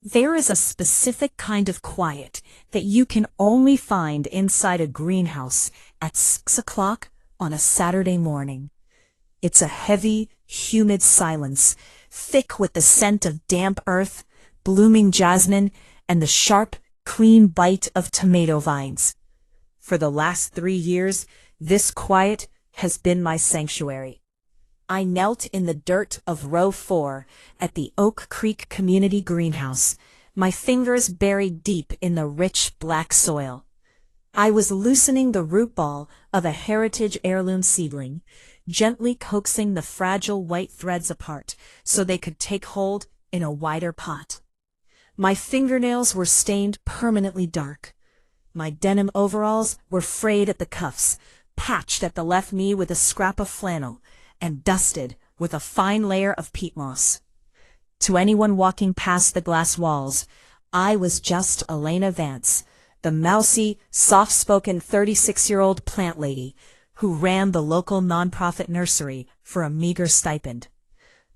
There is a specific kind of quiet that you can only find inside a greenhouse at 6 o'clock on a Saturday morning. It's a heavy, humid silence, thick with the scent of damp earth, blooming jasmine, and the sharp, clean bite of tomato vines. For the last 3 years, this quiet has been my sanctuary. I knelt in the dirt of row 4 at the Oak Creek Community Greenhouse, my fingers buried deep in the rich black soil. I was loosening the root ball of a heritage heirloom seedling, gently coaxing the fragile white threads apart so they could take hold in a wider pot. My fingernails were stained permanently dark. My denim overalls were frayed at the cuffs, patched at the left knee with a scrap of flannel, and dusted with a fine layer of peat moss. To anyone walking past the glass walls, I was just Elena Vance, the mousy, soft-spoken 36-year-old plant lady who ran the local nonprofit nursery for a meager stipend.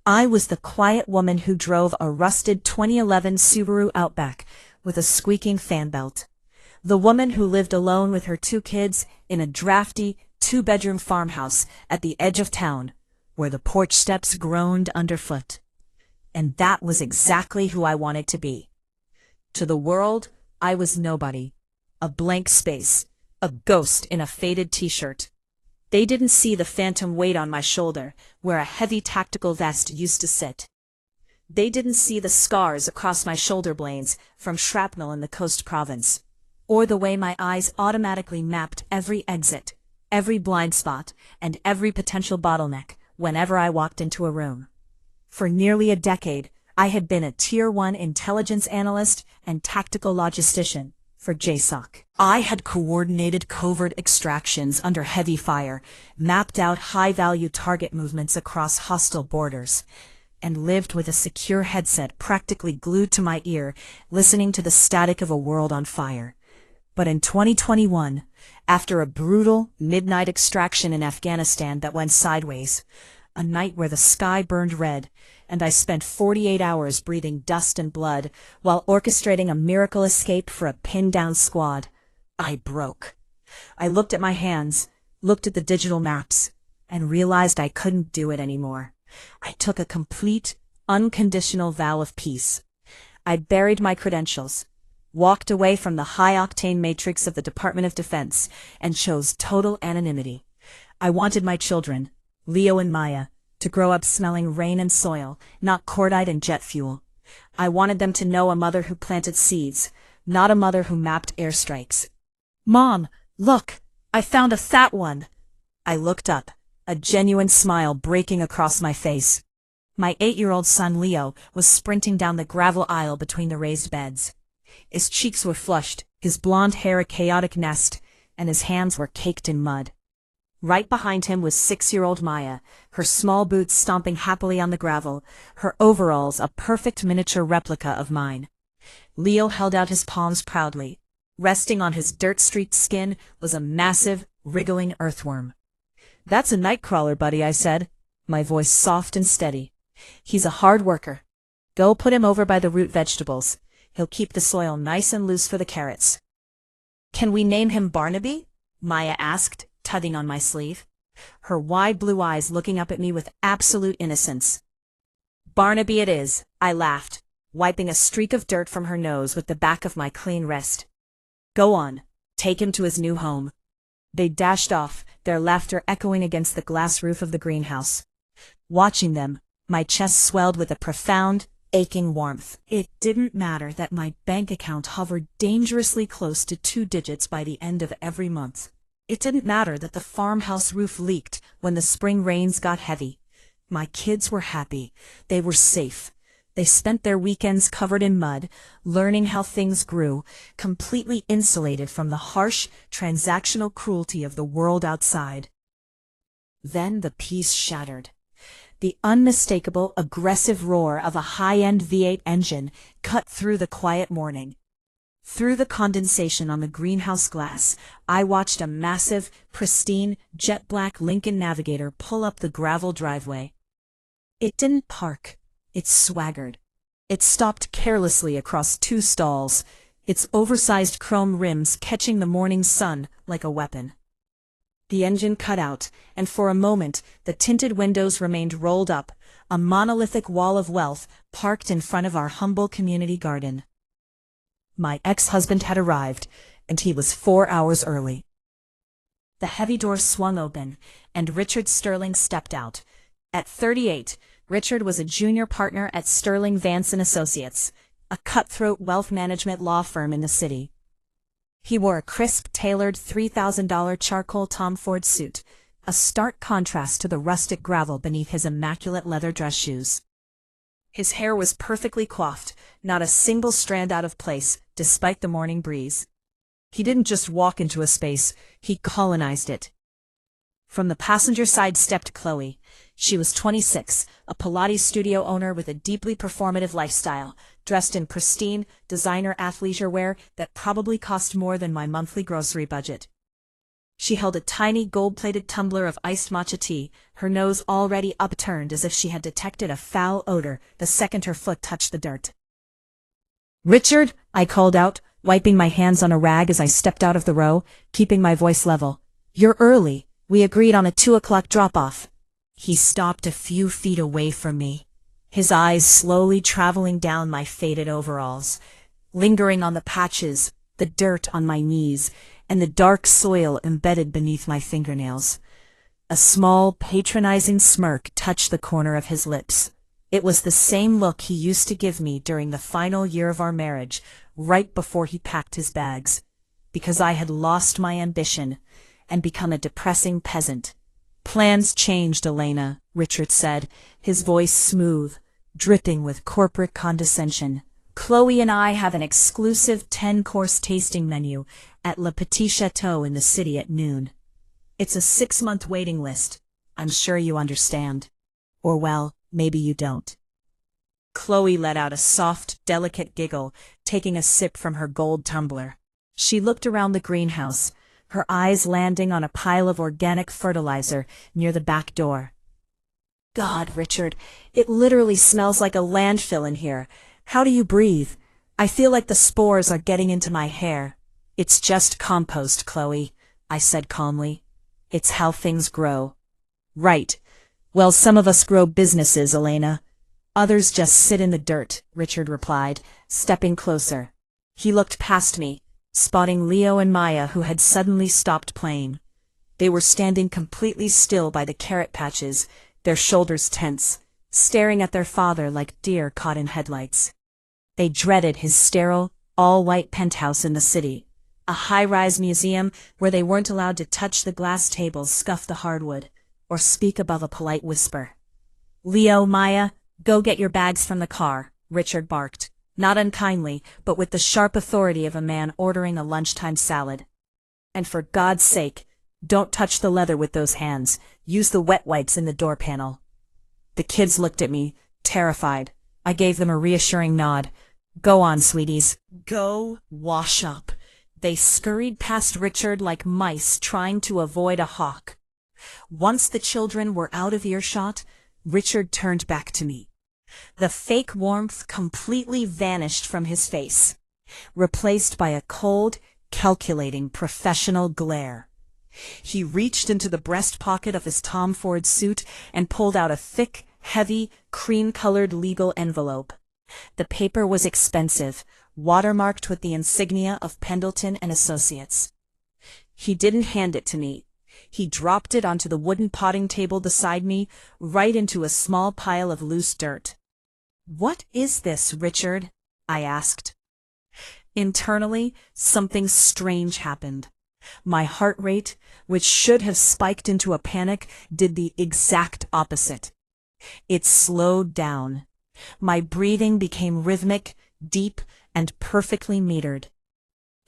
I was the quiet woman who drove a rusted 2011 Subaru Outback with a squeaking fan belt. The woman who lived alone with her 2 kids in a drafty, 2-bedroom farmhouse at the edge of town, where the porch steps groaned underfoot. And that was exactly who I wanted to be. To the world, I was nobody. A blank space. A ghost in a faded t-shirt. They didn't see the phantom weight on my shoulder, where a heavy tactical vest used to sit. They didn't see the scars across my shoulder blades from shrapnel in the Coast Province, or the way my eyes automatically mapped every exit, every blind spot, and every potential bottleneck whenever I walked into a room. For nearly a decade, I had been a Tier 1 intelligence analyst and tactical logistician for JSOC. I had coordinated covert extractions under heavy fire, mapped out high-value target movements across hostile borders, and lived with a secure headset practically glued to my ear, listening to the static of a world on fire. But in 2021, after a brutal midnight extraction in Afghanistan that went sideways, a night where the sky burned red, and I spent 48 hours breathing dust and blood while orchestrating a miracle escape for a pinned-down squad, I broke. I looked at my hands, looked at the digital maps, and realized I couldn't do it anymore. I took a complete, unconditional vow of peace. I buried my credentials, walked away from the high-octane matrix of the Department of Defense, and chose total anonymity. I wanted my children, Leo and Maya, to grow up smelling rain and soil, not cordite and jet fuel. I wanted them to know a mother who planted seeds, not a mother who mapped airstrikes. "Mom, look, I found a fat one." I looked up, a genuine smile breaking across my face. My 8-year-old son Leo was sprinting down the gravel aisle between the raised beds. His cheeks were flushed, his blonde hair a chaotic nest, and his hands were caked in mud. Right behind him was 6-year-old Maya, her small boots stomping happily on the gravel, her overalls a perfect miniature replica of mine. Leo held out his palms proudly. Resting on his dirt-streaked skin was a massive, wriggling earthworm. "That's a nightcrawler, buddy," I said, my voice soft and steady. "He's a hard worker. Go put him over by the root vegetables. He'll keep the soil nice and loose for the carrots." "Can we name him Barnaby?" Maya asked, tugging on my sleeve, her wide blue eyes looking up at me with absolute innocence. "Barnaby it is," I laughed, wiping a streak of dirt from her nose with the back of my clean wrist. "Go on, take him to his new home." They dashed off, their laughter echoing against the glass roof of the greenhouse. Watching them, my chest swelled with a profound, aching warmth. It didn't matter that my bank account hovered dangerously close to 2 digits by the end of every month. It didn't matter that the farmhouse roof leaked when the spring rains got heavy. My kids were happy. They were safe. They spent their weekends covered in mud, learning how things grew, completely insulated from the harsh, transactional cruelty of the world outside. Then the peace shattered. The unmistakable, aggressive roar of a high-end V8 engine cut through the quiet morning. Through the condensation on the greenhouse glass, I watched a massive, pristine, jet-black Lincoln Navigator pull up the gravel driveway. It didn't park. It swaggered. It stopped carelessly across 2 stalls, its oversized chrome rims catching the morning sun like a weapon. The engine cut out, and for a moment the tinted windows remained rolled up, a monolithic wall of wealth parked in front of our humble community garden. My ex-husband had arrived, and he was 4 hours early. The heavy door swung open, and Richard Sterling stepped out. At 38, Richard was a junior partner at Sterling Vance & Associates, a cutthroat wealth management law firm in the city. He wore a crisp, tailored $3,000 charcoal Tom Ford suit, a stark contrast to the rustic gravel beneath his immaculate leather dress shoes. His hair was perfectly coiffed, not a single strand out of place, despite the morning breeze. He didn't just walk into a space, he colonized it. From the passenger side stepped Chloe. She was 26, a Pilates studio owner with a deeply performative lifestyle, dressed in pristine, designer athleisure wear that probably cost more than my monthly grocery budget. She held a tiny gold-plated tumbler of iced matcha tea, her nose already upturned as if she had detected a foul odor the second her foot touched the dirt. "Richard," I called out, wiping my hands on a rag as I stepped out of the row, keeping my voice level. "You're early. We agreed on a 2 o'clock drop-off." He stopped a few feet away from me, his eyes slowly traveling down my faded overalls, lingering on the patches, the dirt on my knees, and the dark soil embedded beneath my fingernails. A small, patronizing smirk touched the corner of his lips. It was the same look he used to give me during the final year of our marriage, right before he packed his bags, because I had lost my ambition and become a depressing peasant. "Plans changed, Elena," Richard said, his voice smooth, dripping with corporate condescension. "Chloe and I have an exclusive 10-course tasting menu at Le Petit Chateau in the city at noon. It's a 6-month waiting list. I'm sure you understand. Or well, maybe you don't." Chloe let out a soft, delicate giggle, taking a sip from her gold tumbler. She looked around the greenhouse, her eyes landing on a pile of organic fertilizer near the back door. "God, Richard, it literally smells like a landfill in here. How do you breathe? I feel like the spores are getting into my hair." "It's just compost, Chloe," I said calmly. "It's how things grow." "Right. Well, some of us grow businesses, Elena. Others just sit in the dirt," Richard replied, stepping closer. He looked past me, spotting Leo and Maya, who had suddenly stopped playing. They were standing completely still by the carrot patches, their shoulders tense, staring at their father like deer caught in headlights. They dreaded his sterile, all-white penthouse in the city, a high-rise museum where they weren't allowed to touch the glass tables, scuff the hardwood, or speak above a polite whisper. "Leo, Maya, go get your bags from the car," Richard barked, not unkindly, but with the sharp authority of a man ordering a lunchtime salad. "And for God's sake, don't touch the leather with those hands. Use the wet wipes in the door panel." The kids looked at me, terrified. I gave them a reassuring nod. "Go on, sweeties. Go wash up." They scurried past Richard like mice trying to avoid a hawk. Once the children were out of earshot, Richard turned back to me. The fake warmth completely vanished from his face, replaced by a cold, calculating, professional glare. He reached into the breast pocket of his Tom Ford suit and pulled out a thick, heavy, cream-colored legal envelope. The paper was expensive, watermarked with the insignia of Pendleton and Associates. He didn't hand it to me. He dropped it onto the wooden potting table beside me, right into a small pile of loose dirt. "What is this, Richard?" I asked. Internally, something strange happened. My heart rate, which should have spiked into a panic, did the exact opposite. It slowed down. My breathing became rhythmic, deep, and perfectly metered.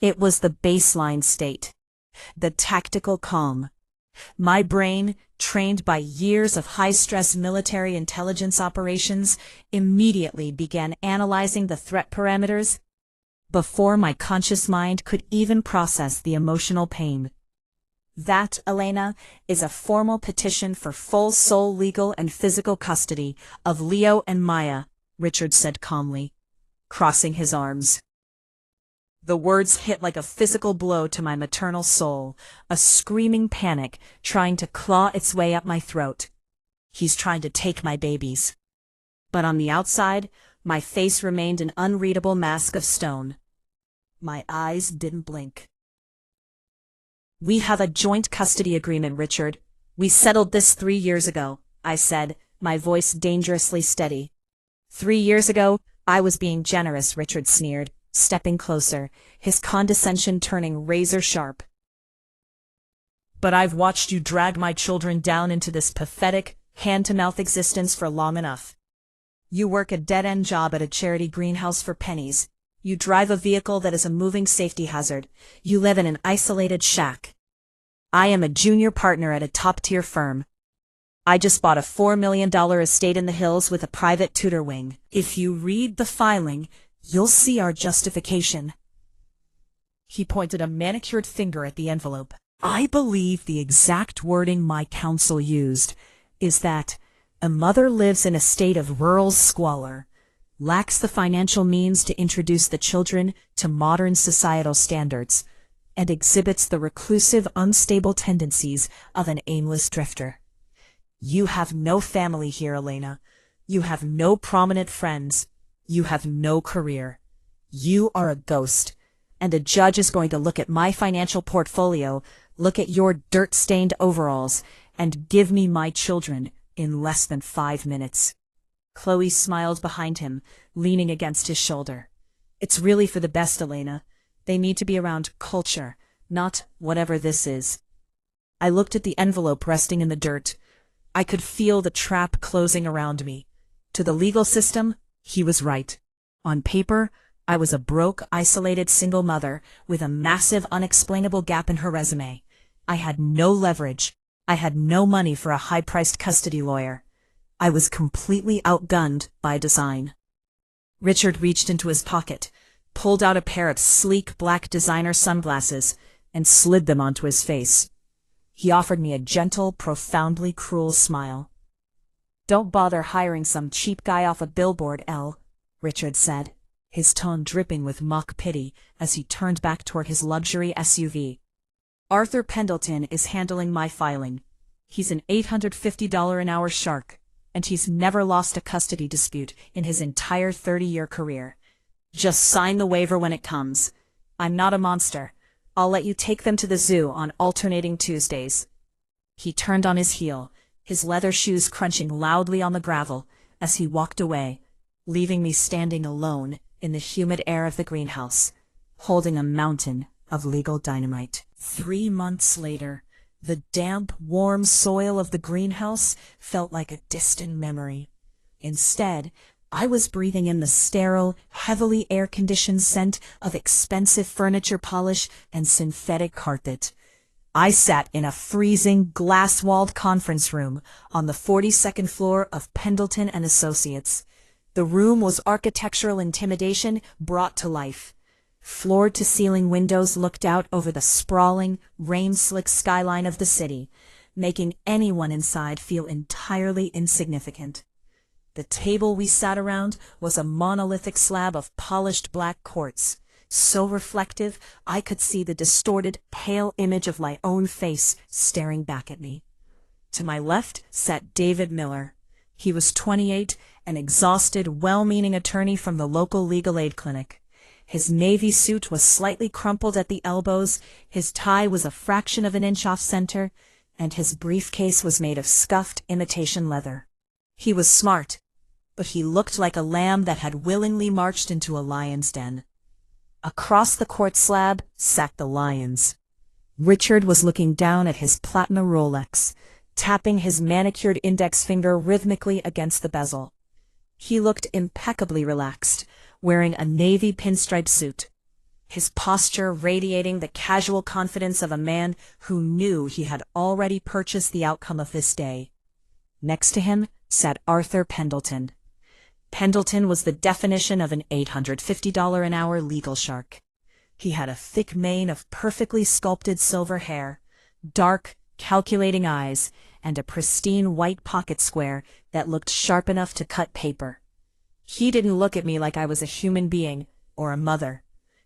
It was the baseline state, the tactical calm. My brain, trained by years of high-stress military intelligence operations, immediately began analyzing the threat parameters before my conscious mind could even process the emotional pain. "That, Elena, is a formal petition for full sole legal and physical custody of Leo and Maya," Richard said calmly. crossing his arms. The words hit like a physical blow to my maternal soul, a screaming panic trying to claw its way up my throat. He's trying to take my babies. But on the outside, my face remained an unreadable mask of stone. My eyes didn't blink. "We have a joint custody agreement, Richard. We settled this 3 years ago," I said, my voice dangerously steady. "3 years ago, I was being generous," Richard sneered, stepping closer, his condescension turning razor sharp. "But I've watched you drag my children down into this pathetic, hand-to-mouth existence for long enough. You work a dead-end job at a charity greenhouse for pennies. You drive a vehicle that is a moving safety hazard. You live in an isolated shack. I am a junior partner at a top-tier firm. I just bought a $4 million estate in the hills with a private tutor wing. If you read the filing, you'll see our justification." He pointed a manicured finger at the envelope. "I believe the exact wording my counsel used is that a mother lives in a state of rural squalor, lacks the financial means to introduce the children to modern societal standards, and exhibits the reclusive, unstable tendencies of an aimless drifter. You have no family here, Elena. You have no prominent friends. You have no career. You are a ghost, and a judge is going to look at my financial portfolio, look at your dirt-stained overalls, and give me my children in less than 5 minutes." Chloe smiled behind him, leaning against his shoulder. "It's really for the best, Elena. They need to be around culture, not whatever this is." I looked at the envelope resting in the dirt. I could feel the trap closing around me. To the legal system, he was right. On paper, I was a broke, isolated single mother with a massive, unexplainable gap in her resume. I had no leverage. I had no money for a high-priced custody lawyer. I was completely outgunned by design. Richard reached into his pocket, pulled out a pair of sleek black designer sunglasses, and slid them onto his face. He offered me a gentle, profoundly cruel smile. "Don't bother hiring some cheap guy off a billboard, Elle," Richard said, his tone dripping with mock pity as he turned back toward his luxury SUV. "Arthur Pendleton is handling my filing. He's an $850 an hour shark, and he's never lost a custody dispute in his entire 30-year career. Just sign the waiver when it comes. I'm not a monster. I'll let you take them to the zoo on alternating Tuesdays." He turned on his heel, his leather shoes crunching loudly on the gravel as he walked away, leaving me standing alone in the humid air of the greenhouse, holding a mountain of legal dynamite. 3 months later, the damp, warm soil of the greenhouse felt like a distant memory. Instead, I was breathing in the sterile, heavily air-conditioned scent of expensive furniture polish and synthetic carpet. I sat in a freezing, glass-walled conference room on the 42nd floor of Pendleton and Associates. The room was architectural intimidation brought to life. Floor-to-ceiling windows looked out over the sprawling, rain-slick skyline of the city, making anyone inside feel entirely insignificant. The table we sat around was a monolithic slab of polished black quartz, so reflective I could see the distorted, pale image of my own face staring back at me. To my left sat David Miller. He was 28, an exhausted, well-meaning attorney from the local legal aid clinic. His navy suit was slightly crumpled at the elbows, his tie was a fraction of an inch off center, and his briefcase was made of scuffed imitation leather. He was smart, but he looked like a lamb that had willingly marched into a lion's den. Across the court slab sat the lions. Richard was looking down at his platina Rolex, tapping his manicured index finger rhythmically against the bezel. He looked impeccably relaxed, wearing a navy pinstripe suit, his posture radiating the casual confidence of a man who knew he had already purchased the outcome of this day. Next to him sat Arthur Pendleton. Pendleton was the definition of an $850 an hour legal shark. He had a thick mane of perfectly sculpted silver hair, dark, calculating eyes, and a pristine white pocket square that looked sharp enough to cut paper. He didn't look at me like I was a human being or a mother.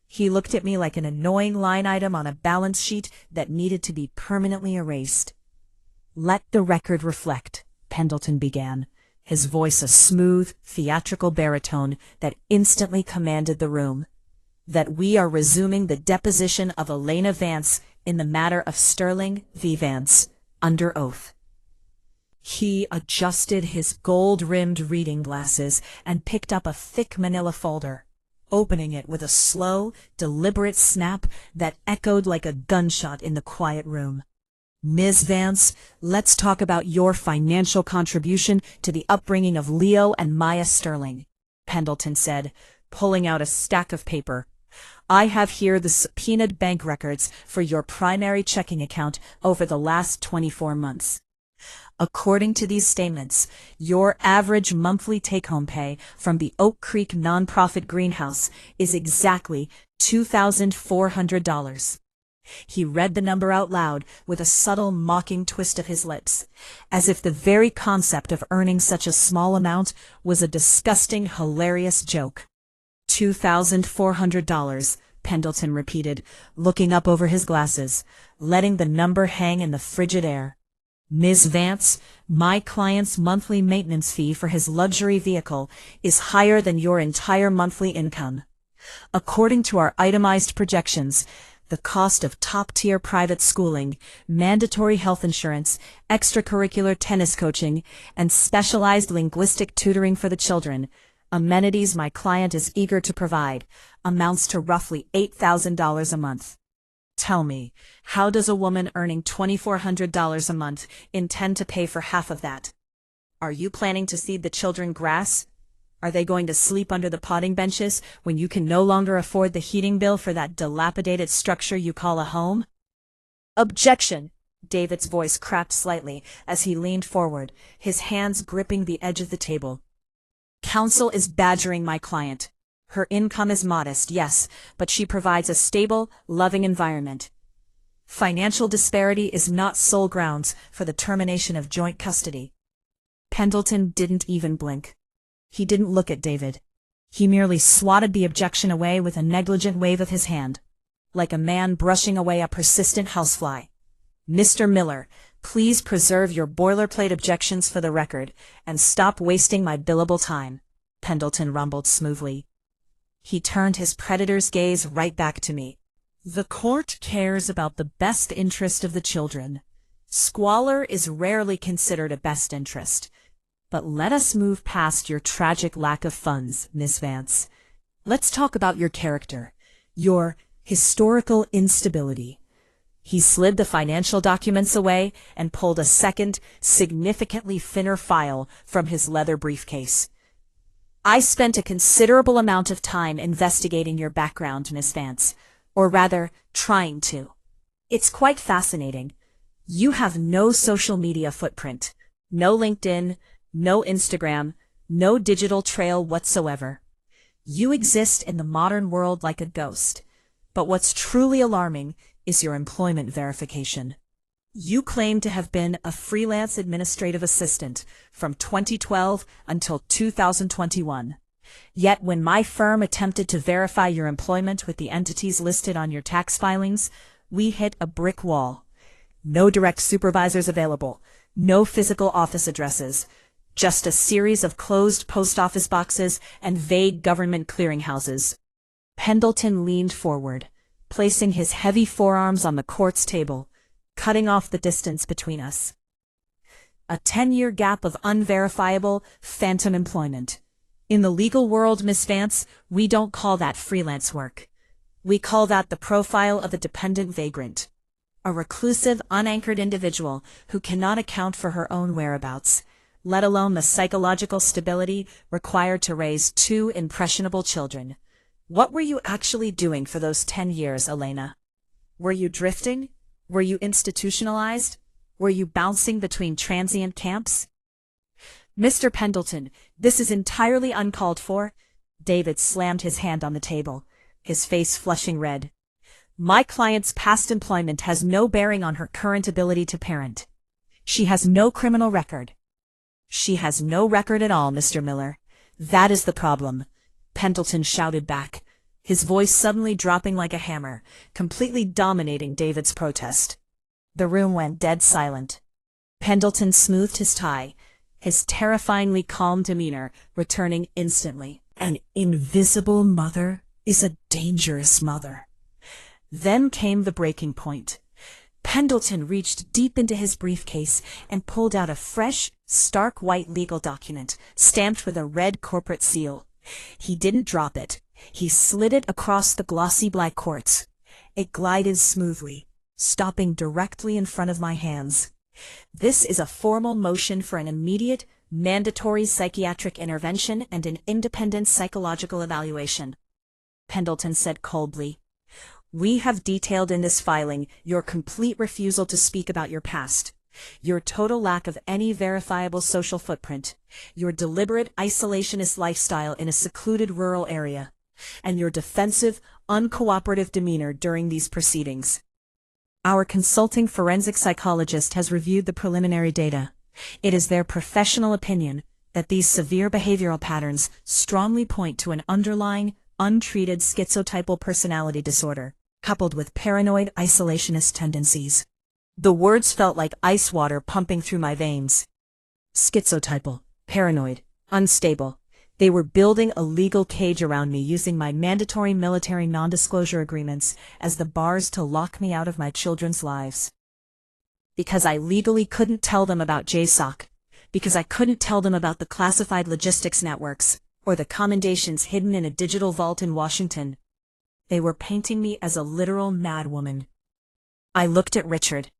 He looked at me like an annoying line item on a balance sheet that needed to be permanently erased. "Let the record reflect," Pendleton began, his voice a smooth, theatrical baritone that instantly commanded the room, "that we are resuming the deposition of Elena Vance in the matter of Sterling v. Vance, under oath." He adjusted his gold-rimmed reading glasses and picked up a thick manila folder, opening it with a slow, deliberate snap that echoed like a gunshot in the quiet room. "Ms. Vance, let's talk about your financial contribution to the upbringing of Leo and Maya Sterling," Pendleton said, pulling out a stack of paper. "I have here the subpoenaed bank records for your primary checking account over the last 24 months. According to these statements, your average monthly take-home pay from the Oak Creek nonprofit greenhouse is exactly $2,400. He read the number out loud with a subtle, mocking twist of his lips, as if the very concept of earning such a small amount was a disgusting, hilarious joke. $2,400, Pendleton repeated, looking up over his glasses, letting the number hang in the frigid air. "Ms. Vance, my client's monthly maintenance fee for his luxury vehicle is higher than your entire monthly income. According to our itemized projections, the cost of top-tier private schooling, mandatory health insurance, extracurricular tennis coaching, and specialized linguistic tutoring for the children, amenities my client is eager to provide, amounts to roughly $8,000 a month. Tell me, how does a woman earning $2,400 a month intend to pay for half of that? Are you planning to seed the children grass? Are they going to sleep under the potting benches when you can no longer afford the heating bill for that dilapidated structure you call a home?" "Objection!" David's voice cracked slightly as he leaned forward, his hands gripping the edge of the table. "Counsel is badgering my client. Her income is modest, yes, but she provides a stable, loving environment. Financial disparity is not sole grounds for the termination of joint custody." Pendleton didn't even blink. He didn't look at David. He merely swatted the objection away with a negligent wave of his hand, like a man brushing away a persistent housefly. "Mr. Miller, please preserve your boilerplate objections for the record, and stop wasting my billable time," Pendleton rumbled smoothly. He turned his predator's gaze right back to me. "The court cares about the best interest of the children. Squalor is rarely considered a best interest. But let us move past your tragic lack of funds, Miss Vance. Let's talk about your character, your historical instability." He slid the financial documents away and pulled a second, significantly thinner file from his leather briefcase. "I spent a considerable amount of time investigating your background, Miss Vance, or rather, trying to. It's quite fascinating. You have no social media footprint, no LinkedIn, no Instagram, no digital trail whatsoever. You exist in the modern world like a ghost. But what's truly alarming is your employment verification. You claim to have been a freelance administrative assistant from 2012 until 2021. Yet when my firm attempted to verify your employment with the entities listed on your tax filings, we hit a brick wall. No direct supervisors available, no physical office addresses, just a series of closed post office boxes and vague government clearinghouses." Pendleton leaned forward, placing his heavy forearms on the court's table, cutting off the distance between us. "A 10-year gap of unverifiable, phantom employment. In the legal world, Miss Vance, we don't call that freelance work. We call that the profile of a dependent vagrant. A reclusive, unanchored individual who cannot account for her own whereabouts, let alone the psychological stability required to raise 2 impressionable children. What were you actually doing for those 10 years, Elena? Were you drifting? Were you institutionalized? Were you bouncing between transient camps?" "Mr. Pendleton, this is entirely uncalled for." David slammed his hand on the table, his face flushing red. "My client's past employment has no bearing on her current ability to parent. She has no criminal record." "She has no record at all, Mr. Miller. That is the problem, Pendleton shouted back, his voice suddenly dropping like a hammer, completely dominating David's protest. The room went dead silent. Pendleton smoothed his tie, his terrifyingly calm demeanor returning instantly. An invisible mother is a dangerous mother. Then came the breaking point. Pendleton reached deep into his briefcase and pulled out a fresh, stark white legal document, stamped with a red corporate seal. He didn't drop it. He slid it across the glossy black quartz. It glided smoothly, stopping directly in front of my hands. This is a formal motion for an immediate, mandatory psychiatric intervention and an independent psychological evaluation, Pendleton said coldly. We have detailed in this filing your complete refusal to speak about your past, your total lack of any verifiable social footprint, your deliberate isolationist lifestyle in a secluded rural area, and your defensive, uncooperative demeanor during these proceedings. Our consulting forensic psychologist has reviewed the preliminary data. It is their professional opinion that these severe behavioral patterns strongly point to an underlying, untreated schizotypal personality disorder, coupled with paranoid isolationist tendencies. The words felt like ice water pumping through my veins. Schizotypal, paranoid, unstable. They were building a legal cage around me using my mandatory military non-disclosure agreements as the bars to lock me out of my children's lives. Because I legally couldn't tell them about JSOC, because I couldn't tell them about the classified logistics networks, or the commendations hidden in a digital vault in Washington. They were painting me as a literal madwoman. I looked at Richard.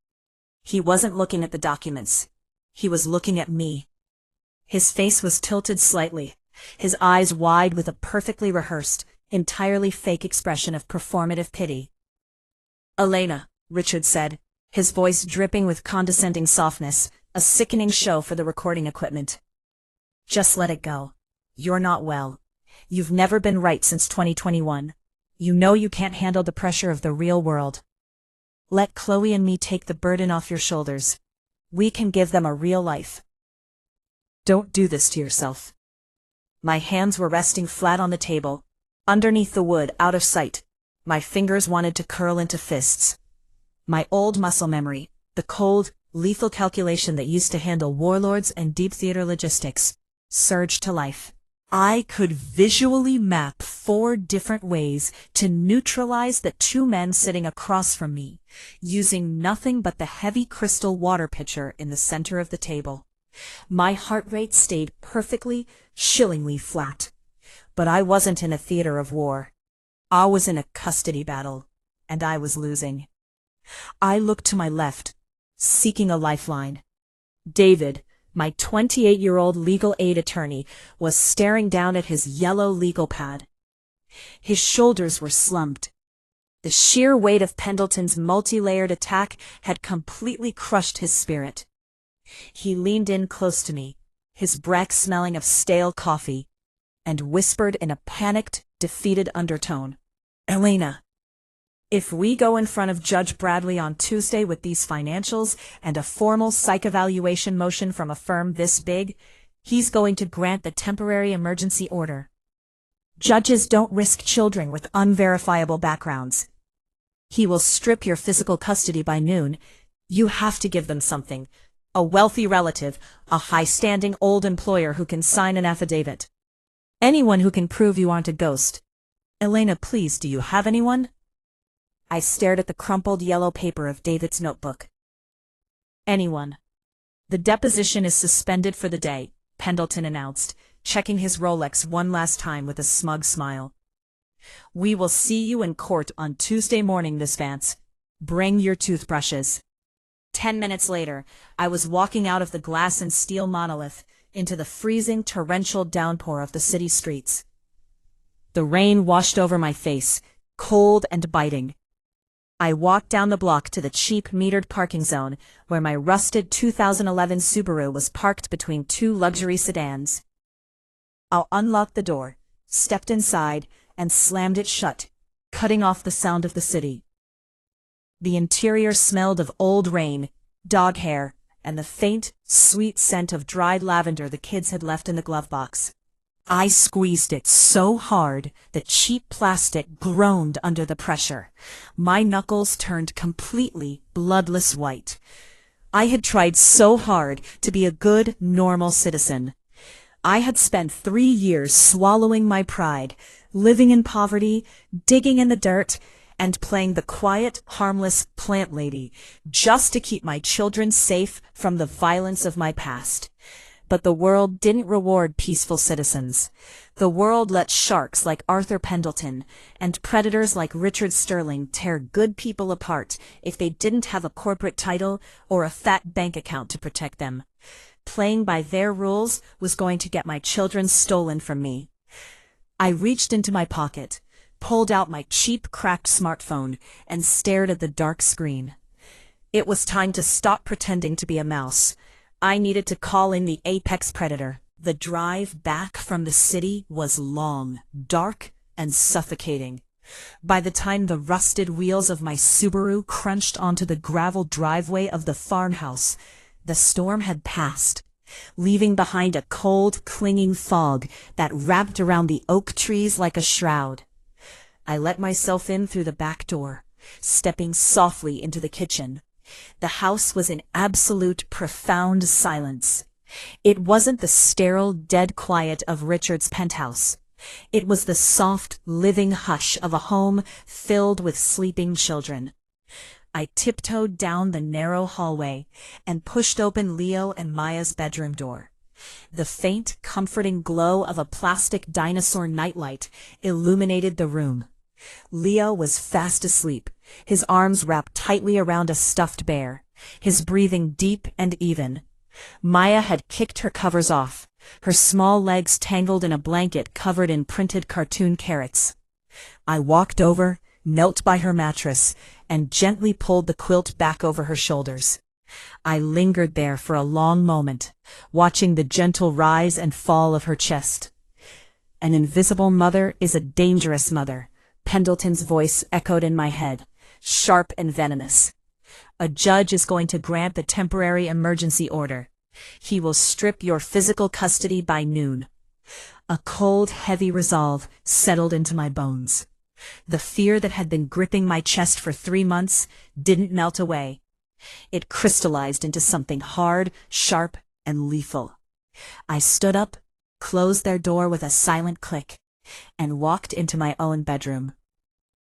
He wasn't looking at the documents. He was looking at me. His face was tilted slightly, his eyes wide with a perfectly rehearsed, entirely fake expression of performative pity. Elena, Richard said, his voice dripping with condescending softness, a sickening show for the recording equipment. Just let it go. You're not well. You've never been right since 2021. You know you can't handle the pressure of the real world. Let Chloe and me take the burden off your shoulders. We can give them a real life. Don't do this to yourself. My hands were resting flat on the table, underneath the wood, out of sight. My fingers wanted to curl into fists. My old muscle memory, the cold, lethal calculation that used to handle warlords and deep theater logistics, surged to life. I could visually map 4 different ways to neutralize the 2 men sitting across from me, using nothing but the heavy crystal water pitcher in the center of the table. My heart rate stayed perfectly, chillingly flat. But I wasn't in a theater of war. I was in a custody battle, and I was losing. I looked to my left, seeking a lifeline. David, my 28-year-old legal aid attorney, was staring down at his yellow legal pad. His shoulders were slumped. The sheer weight of Pendleton's multi-layered attack had completely crushed his spirit. He leaned in close to me, his breath smelling of stale coffee, and whispered in a panicked, defeated undertone, "Elena, if we go in front of Judge Bradley on Tuesday with these financials and a formal psych evaluation motion from a firm this big, he's going to grant the temporary emergency order. Judges don't risk children with unverifiable backgrounds. He will strip your physical custody by noon. You have to give them something. A wealthy relative, a high-standing old employer who can sign an affidavit. Anyone who can prove you aren't a ghost. Elena, please, do you have anyone?" I stared at the crumpled yellow paper of David's notebook. "Anyone. The deposition is suspended for the day," Pendleton announced, checking his Rolex one last time with a smug smile. "We will see you in court on Tuesday morning, Miss Vance. Bring your toothbrushes." 10 minutes later, I was walking out of the glass and steel monolith into the freezing, torrential downpour of the city streets. The rain washed over my face, cold and biting. I walked down the block to the cheap metered parking zone where my rusted 2011 Subaru was parked between 2 luxury sedans. I unlocked the door, stepped inside, and slammed it shut, cutting off the sound of the city. The interior smelled of old rain, dog hair, and the faint, sweet scent of dried lavender the kids had left in the glove box. I squeezed it so hard the cheap plastic groaned under the pressure. My knuckles turned completely bloodless white. I had tried so hard to be a good, normal citizen. I had spent 3 years swallowing my pride, living in poverty, digging in the dirt, and playing the quiet, harmless plant lady, just to keep my children safe from the violence of my past. But the world didn't reward peaceful citizens. The world let sharks like Arthur Pendleton and predators like Richard Sterling tear good people apart if they didn't have a corporate title or a fat bank account to protect them. Playing by their rules was going to get my children stolen from me. I reached into my pocket, pulled out my cheap, cracked smartphone, and stared at the dark screen. It was time to stop pretending to be a mouse. I needed to call in the apex predator. The drive back from the city was long, dark, and suffocating. By the time the rusted wheels of my Subaru crunched onto the gravel driveway of the farmhouse, the storm had passed, leaving behind a cold, clinging fog that wrapped around the oak trees like a shroud. I let myself in through the back door, stepping softly into the kitchen. The house was in absolute, profound silence. It wasn't the sterile, dead quiet of Richard's penthouse. It was the soft, living hush of a home filled with sleeping children. I tiptoed down the narrow hallway and pushed open Leo and Maya's bedroom door. The faint, comforting glow of a plastic dinosaur nightlight illuminated the room. Leo was fast asleep, his arms wrapped tightly around a stuffed bear, his breathing deep and even. Maya had kicked her covers off, her small legs tangled in a blanket covered in printed cartoon carrots. I walked over, knelt by her mattress, and gently pulled the quilt back over her shoulders. I lingered there for a long moment, watching the gentle rise and fall of her chest. An invisible mother is a dangerous mother. Pendleton's voice echoed in my head, sharp and venomous. A judge is going to grant the temporary emergency order. He will strip your physical custody by noon. A cold, heavy resolve settled into my bones. The fear that had been gripping my chest for 3 months didn't melt away. It crystallized into something hard, sharp, and lethal. I stood up, closed their door with a silent click, and walked into my own bedroom.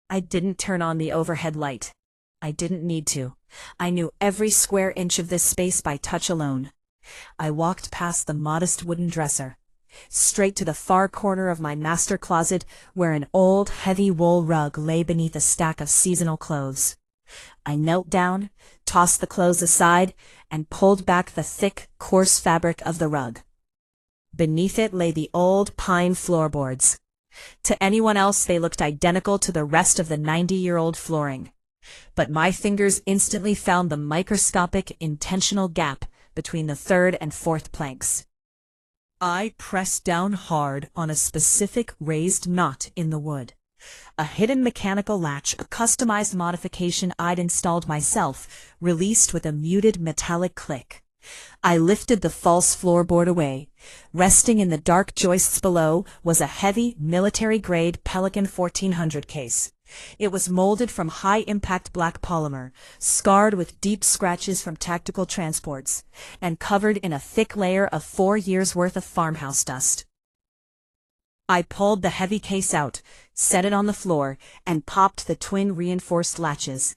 I didn't turn on the overhead light. I didn't need to. I knew every square inch of this space by touch alone. I walked past the modest wooden dresser, straight to the far corner of my master closet where an old, heavy wool rug lay beneath a stack of seasonal clothes. I knelt down, tossed the clothes aside, and pulled back the thick, coarse fabric of the rug. Beneath it lay the old pine floorboards. To anyone else they looked identical to the rest of the 90-year-old flooring. But my fingers instantly found the microscopic, intentional gap between the third and fourth planks. I pressed down hard on a specific raised knot in the wood. A hidden mechanical latch, a customized modification I'd installed myself, released with a muted metallic click. I lifted the false floorboard away. Resting in the dark joists below was a heavy, military-grade Pelican 1400 case. It was molded from high-impact black polymer, scarred with deep scratches from tactical transports, and covered in a thick layer of 4 years' worth of farmhouse dust. I pulled the heavy case out, set it on the floor, and popped the twin reinforced latches.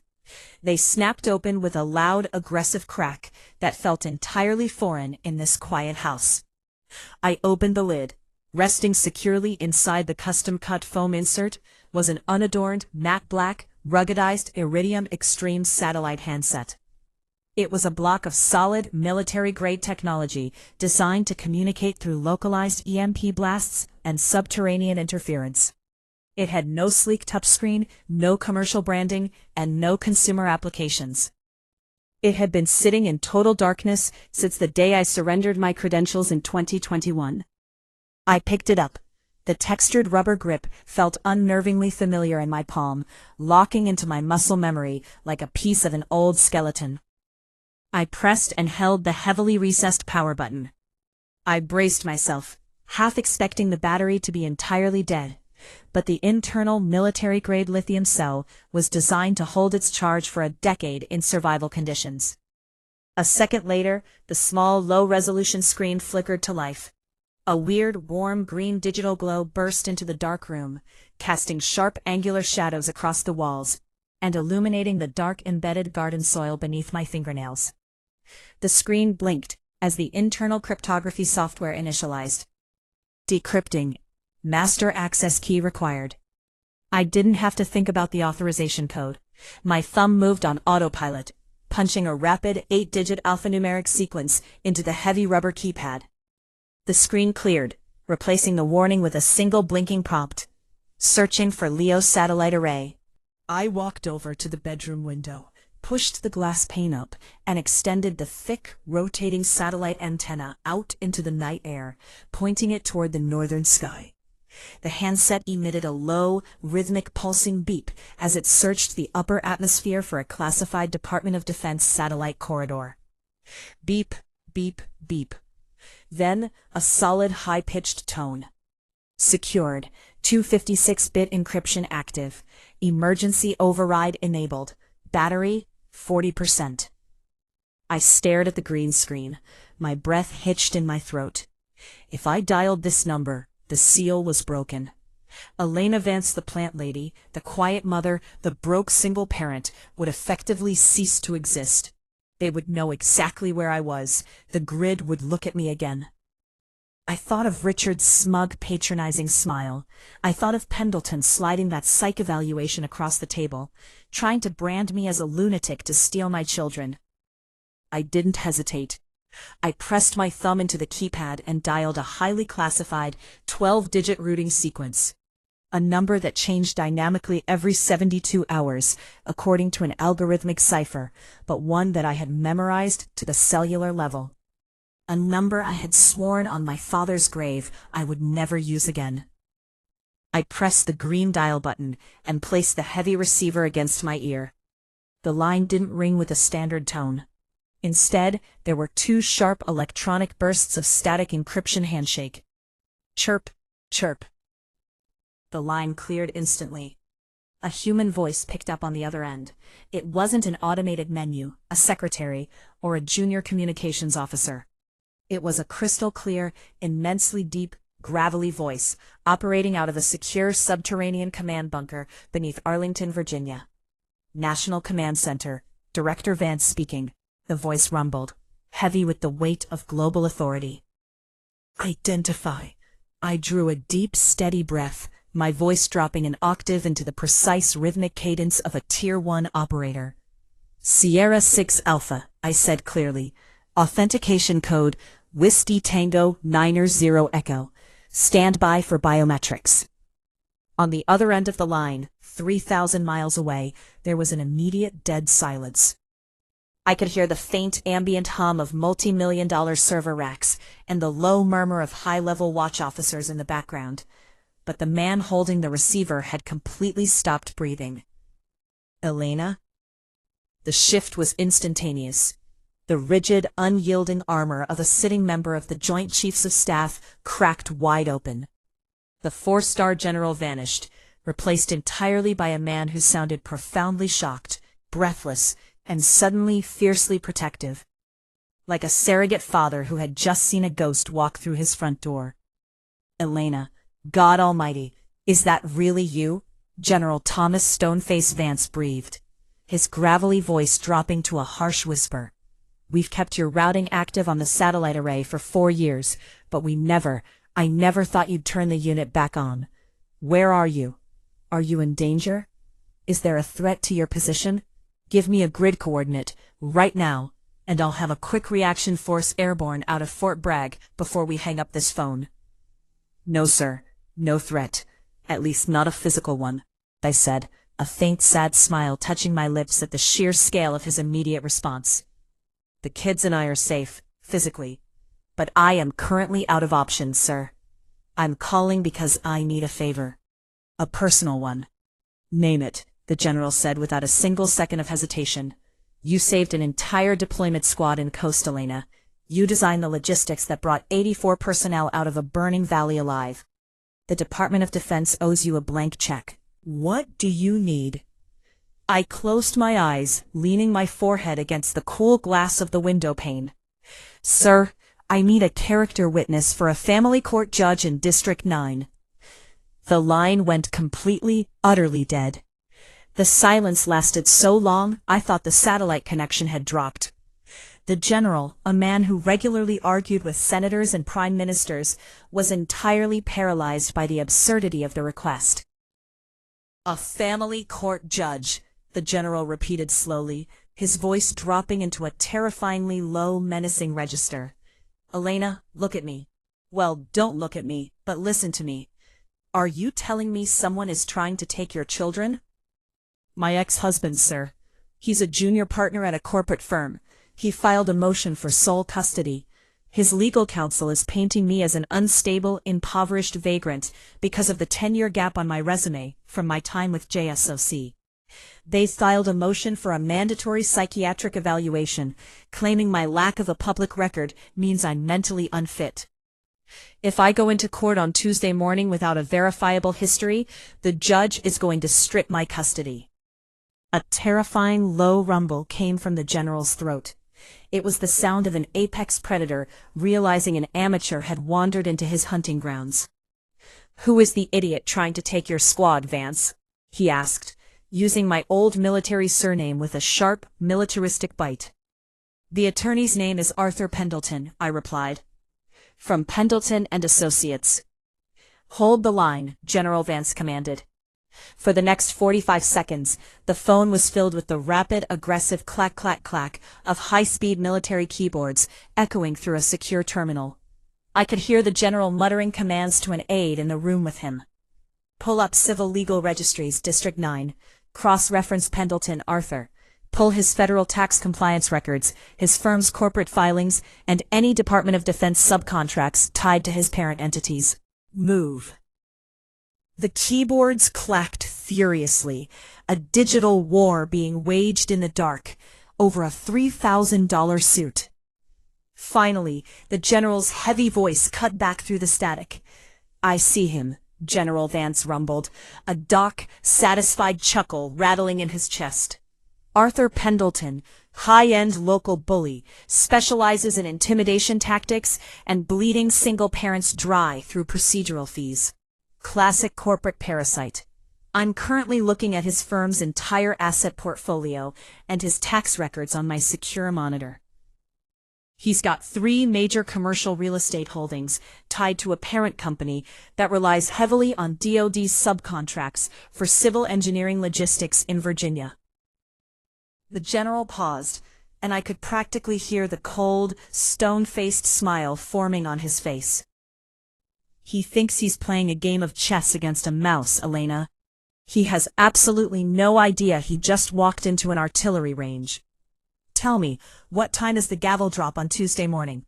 They snapped open with a loud, aggressive crack that felt entirely foreign in this quiet house. I opened the lid. Resting securely inside the custom-cut foam insert was an unadorned, matte black, ruggedized Iridium Extreme satellite handset. It was a block of solid, military-grade technology designed to communicate through localized EMP blasts and subterranean interference. It had no sleek touchscreen, no commercial branding, and no consumer applications. It had been sitting in total darkness since the day I surrendered my credentials in 2021. I picked it up. The textured rubber grip felt unnervingly familiar in my palm, locking into my muscle memory like a piece of an old skeleton. I pressed and held the heavily recessed power button. I braced myself, half expecting the battery to be entirely dead. But the internal military-grade lithium cell was designed to hold its charge for a decade in survival conditions. A second later, the small, low-resolution screen flickered to life. A weird, warm green digital glow burst into the dark room, casting sharp angular shadows across the walls and illuminating the dark embedded garden soil beneath my fingernails. The screen blinked as the internal cryptography software initialized. Decrypting. Master access key required. I didn't have to think about the authorization code. My thumb moved on autopilot, punching a rapid 8-digit alphanumeric sequence into the heavy rubber keypad. The screen cleared, replacing the warning with a single blinking prompt. Searching for LEO satellite array. I walked over to the bedroom window, pushed the glass pane up, and extended the thick, rotating satellite antenna out into the night air, pointing it toward the northern sky. The handset emitted a low, rhythmic pulsing beep as it searched the upper atmosphere for a classified Department of Defense satellite corridor. Beep, beep, beep. Then a solid, high-pitched tone. Secured, 256-bit encryption active, emergency override enabled, battery 40%. I stared at the green screen, my breath hitched in my throat. If I dialed this number, the seal was broken. Elena Vance, the plant lady, the quiet mother, the broke single parent, would effectively cease to exist. They would know exactly where I was. The grid would look at me again. I thought of Richard's smug, patronizing smile. I thought of Pendleton sliding that psych evaluation across the table, trying to brand me as a lunatic to steal my children. I didn't hesitate. I pressed my thumb into the keypad and dialed a highly classified 12-digit routing sequence. A number that changed dynamically every 72 hours, according to an algorithmic cipher, but one that I had memorized to the cellular level. A number I had sworn on my father's grave I would never use again. I pressed the green dial button and placed the heavy receiver against my ear. The line didn't ring with a standard tone. Instead, there were two sharp electronic bursts of static encryption handshake. Chirp, chirp. The line cleared instantly. A human voice picked up on the other end. It wasn't an automated menu, a secretary, or a junior communications officer. It was a crystal clear, immensely deep, gravelly voice, operating out of a secure subterranean command bunker beneath Arlington, Virginia. National Command Center, Director Vance speaking, the voice rumbled, heavy with the weight of global authority. Identify. I drew a deep, steady breath, my voice dropping an octave into the precise rhythmic cadence of a Tier 1 operator. Sierra 6 Alpha, I said clearly. Authentication code Whiskey Tango 90 Echo. Stand by for biometrics. On the other end of the line, 3,000 miles away, there was an immediate dead silence. I could hear the faint ambient hum of multi-million-dollar server racks and the low murmur of high-level watch officers in the background. But the man holding the receiver had completely stopped breathing. Elena? The shift was instantaneous. The rigid, unyielding armor of a sitting member of the Joint Chiefs of Staff cracked wide open. The 4-star general vanished, replaced entirely by a man who sounded profoundly shocked, breathless, and suddenly fiercely protective. Like a surrogate father who had just seen a ghost walk through his front door. Elena, God Almighty, is that really you? General Thomas Stoneface Vance breathed, his gravelly voice dropping to a harsh whisper. We've kept your routing active on the satellite array for 4 years, but I never thought you'd turn the unit back on. Where are you? Are you in danger? Is there a threat to your position? Give me a grid coordinate, right now, and I'll have a quick reaction force airborne out of Fort Bragg before we hang up this phone. No, sir. No threat. At least not a physical one, I said, a faint sad smile touching my lips at the sheer scale of his immediate response. The kids and I are safe, physically, but I am currently out of options, sir. I'm calling because I need a favor. A personal one. Name it, the general said without a single second of hesitation. You saved an entire deployment squad in Coast, Elena. You designed the logistics that brought 84 personnel out of a burning valley alive. The Department of Defense owes you a blank check. What do you need? I closed my eyes, leaning my forehead against the cool glass of the window pane. Sir, I need a character witness for a family court judge in District 9. The line went completely, utterly dead. The silence lasted so long, I thought the satellite connection had dropped. The general, a man who regularly argued with senators and prime ministers, was entirely paralyzed by the absurdity of the request. A family court judge, the general repeated slowly, his voice dropping into a terrifyingly low, menacing register. Elena, look at me. Well, don't look at me, but listen to me. Are you telling me someone is trying to take your children? My ex-husband, sir. He's a junior partner at a corporate firm. He filed a motion for sole custody. His legal counsel is painting me as an unstable, impoverished vagrant because of the 10-year gap on my resume from my time with JSOC. They filed a motion for a mandatory psychiatric evaluation, claiming my lack of a public record means I'm mentally unfit. If I go into court on Tuesday morning without a verifiable history, the judge is going to strip my custody. A terrifying low rumble came from the general's throat. It was the sound of an apex predator realizing an amateur had wandered into his hunting grounds. Who is the idiot trying to take your squad, Vance? He asked, using my old military surname with a sharp, militaristic bite. The attorney's name is Arthur Pendleton, I replied. From Pendleton and Associates. Hold the line, General Vance commanded. For the next 45 seconds, the phone was filled with the rapid, aggressive clack-clack-clack of high-speed military keyboards echoing through a secure terminal. I could hear the general muttering commands to an aide in the room with him. Pull up Civil Legal Registries, District 9. Cross-reference Pendleton, Arthur. Pull his federal tax compliance records, his firm's corporate filings, and any Department of Defense subcontracts tied to his parent entities. Move. The keyboards clacked furiously, a digital war being waged in the dark over a $3,000 suit. Finally, the general's heavy voice cut back through the static. I see him, General Vance rumbled, a dark, satisfied chuckle rattling in his chest. Arthur Pendleton, high-end local bully, specializes in intimidation tactics and bleeding single parents dry through procedural fees. Classic corporate parasite. I'm currently looking at his firm's entire asset portfolio and his tax records on my secure monitor. He's got 3 major commercial real estate holdings tied to a parent company that relies heavily on DoD subcontracts for civil engineering logistics in Virginia. The general paused, and I could practically hear the cold, stone-faced smile forming on his face. He thinks he's playing a game of chess against a mouse, Elena. He has absolutely no idea he just walked into an artillery range. Tell me, what time is the gavel drop on Tuesday morning?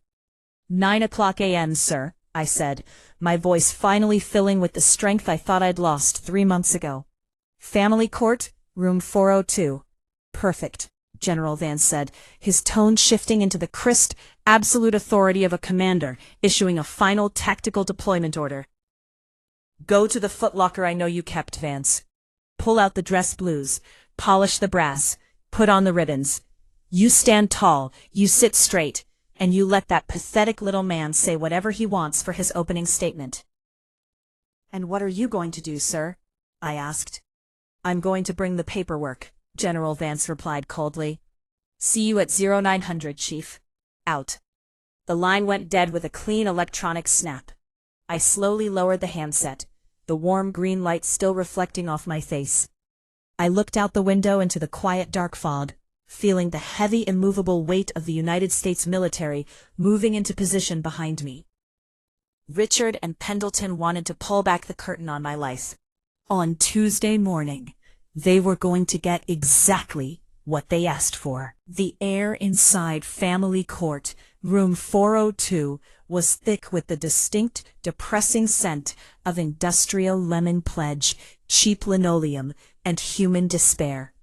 9:00 a.m., sir, I said, my voice finally filling with the strength I thought I'd lost 3 months ago. Family court, room 402. Perfect, General Vance said, his tone shifting into the crisp, absolute authority of a commander issuing a final tactical deployment order. Go to the footlocker I know you kept, Vance. Pull out the dress blues, polish the brass, put on the ribbons. You stand tall, you sit straight, and you let that pathetic little man say whatever he wants for his opening statement. And what are you going to do, sir? I asked. I'm going to bring the paperwork, General Vance replied coldly. See you at 0900, Chief. Out. The line went dead with a clean electronic snap. I slowly lowered the handset, the warm green light still reflecting off my face. I looked out the window into the quiet dark fog, feeling the heavy immovable weight of the United States military moving into position behind me. Richard and Pendleton wanted to pull back the curtain on my life. On Tuesday morning, they were going to get exactly what they asked for. The air inside family court, room 402, was thick with the distinct, depressing scent of industrial lemon pledge, cheap linoleum, and human despair.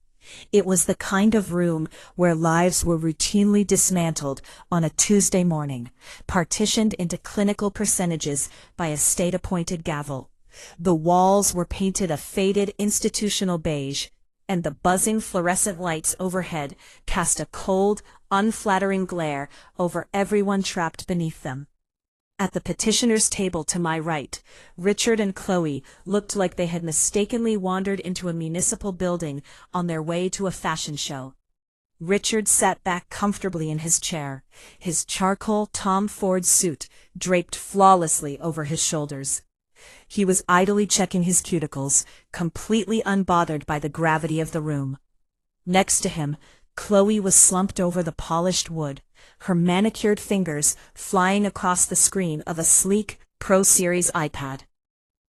It was the kind of room where lives were routinely dismantled on a Tuesday morning, partitioned into clinical percentages by a state-appointed gavel. The walls were painted a faded institutional beige, and the buzzing fluorescent lights overhead cast a cold, unflattering glare over everyone trapped beneath them. At the petitioner's table to my right, Richard and Chloe looked like they had mistakenly wandered into a municipal building on their way to a fashion show. Richard sat back comfortably in his chair, his charcoal Tom Ford suit draped flawlessly over his shoulders. He was idly checking his cuticles, completely unbothered by the gravity of the room. Next to him, Chloe was slumped over the polished wood, her manicured fingers flying across the screen of a sleek Pro Series iPad.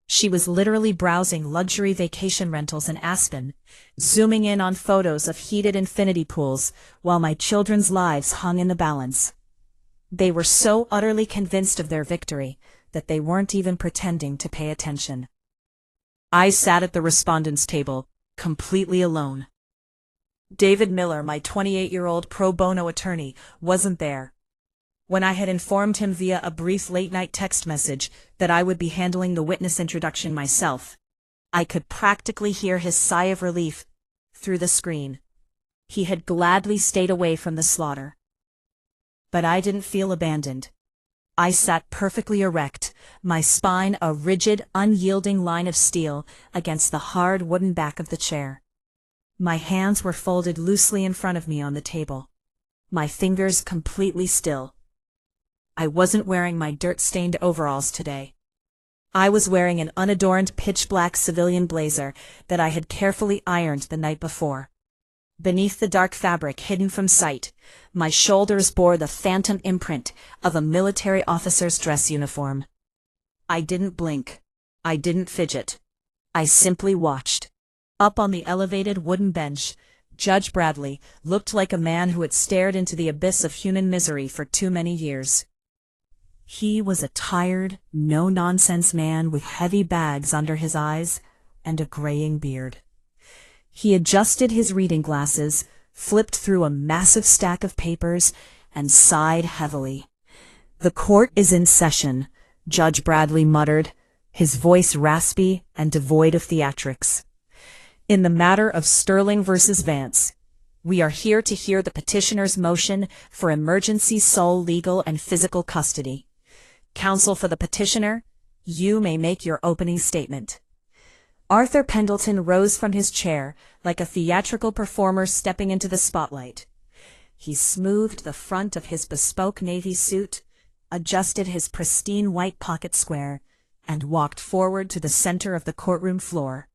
She was literally browsing luxury vacation rentals in Aspen, zooming in on photos of heated infinity pools while my children's lives hung in the balance. They were so utterly convinced of their victory that they weren't even pretending to pay attention. I sat at the respondents' table, completely alone. David Miller, my 28-year-old pro bono attorney, wasn't there. When I had informed him via a brief late-night text message that I would be handling the witness introduction myself, I could practically hear his sigh of relief through the screen. He had gladly stayed away from the slaughter. But I didn't feel abandoned. I sat perfectly erect, my spine a rigid, unyielding line of steel against the hard wooden back of the chair. My hands were folded loosely in front of me on the table, my fingers completely still. I wasn't wearing my dirt-stained overalls today. I was wearing an unadorned pitch-black civilian blazer that I had carefully ironed the night before. Beneath the dark fabric hidden from sight, my shoulders bore the phantom imprint of a military officer's dress uniform. I didn't blink. I didn't fidget. I simply watched. Up on the elevated wooden bench, Judge Bradley looked like a man who had stared into the abyss of human misery for too many years. He was a tired, no-nonsense man with heavy bags under his eyes and a graying beard. He adjusted his reading glasses, flipped through a massive stack of papers, and sighed heavily. "The court is in session," Judge Bradley muttered, his voice raspy and devoid of theatrics. "In the matter of Sterling versus Vance, we are here to hear the petitioner's motion for emergency sole legal and physical custody. Counsel for the petitioner, you may make your opening statement." Arthur Pendleton rose from his chair like a theatrical performer stepping into the spotlight. He smoothed the front of his bespoke navy suit, adjusted his pristine white pocket square, and walked forward to the center of the courtroom floor.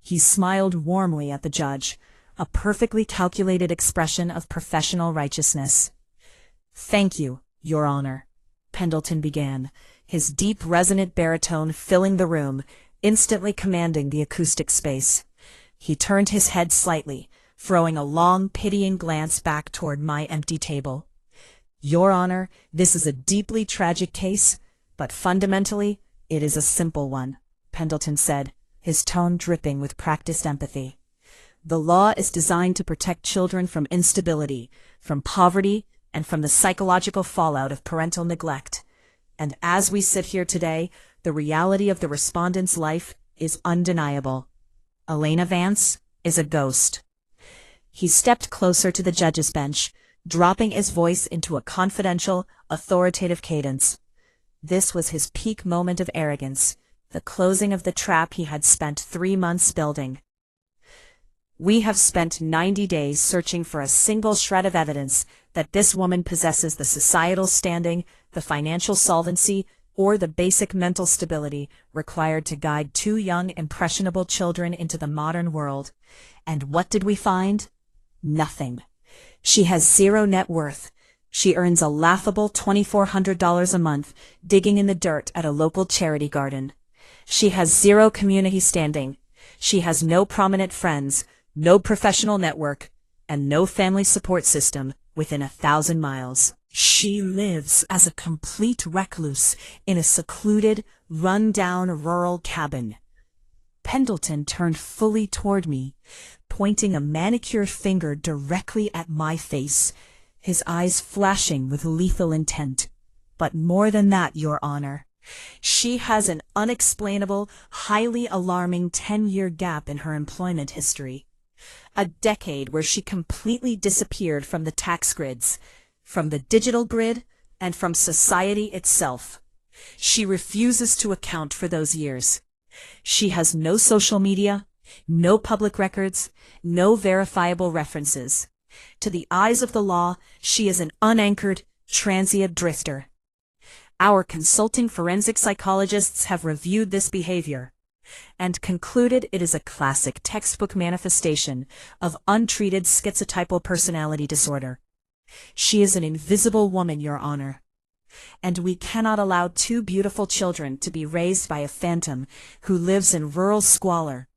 He smiled warmly at the judge, a perfectly calculated expression of professional righteousness. "Thank you, Your Honor," Pendleton began, his deep resonant baritone filling the room, instantly commanding the acoustic space. He turned his head slightly, throwing a long, pitying glance back toward my empty table. "Your Honor, this is a deeply tragic case, but fundamentally, it is a simple one," Pendleton said, his tone dripping with practiced empathy. "The law is designed to protect children from instability, from poverty, and from the psychological fallout of parental neglect. And as we sit here today, the reality of the respondent's life is undeniable. Elena Vance is a ghost." He stepped closer to the judge's bench, dropping his voice into a confidential, authoritative cadence. This was his peak moment of arrogance, the closing of the trap he had spent 3 months building. "We have spent 90 days searching for a single shred of evidence that this woman possesses the societal standing, the financial solvency, or the basic mental stability required to guide 2 young, impressionable children into the modern world. And what did we find? Nothing. She has 0 net worth. She earns a laughable $2,400 a month digging in the dirt at a local charity garden. She has 0 community standing. She has no prominent friends, no professional network, and no family support system within 1,000 miles. She lives as a complete recluse in a secluded, run-down rural cabin. Pendleton turned fully toward me, pointing a manicured finger directly at my face, his eyes flashing with lethal intent. But more than that, Your Honor. She has an unexplainable, highly alarming 10-year gap in her employment history. A decade where she completely disappeared from the tax grids, from the digital grid, and from society itself. She refuses to account for those years. She has no social media, no public records, no verifiable references. To the eyes of the law, she is an unanchored, transient drifter. Our consulting forensic psychologists have reviewed this behavior and concluded it is a classic textbook manifestation of untreated schizotypal personality disorder. She is an invisible woman, Your Honor, and we cannot allow two beautiful children to be raised by a phantom who lives in rural squalor,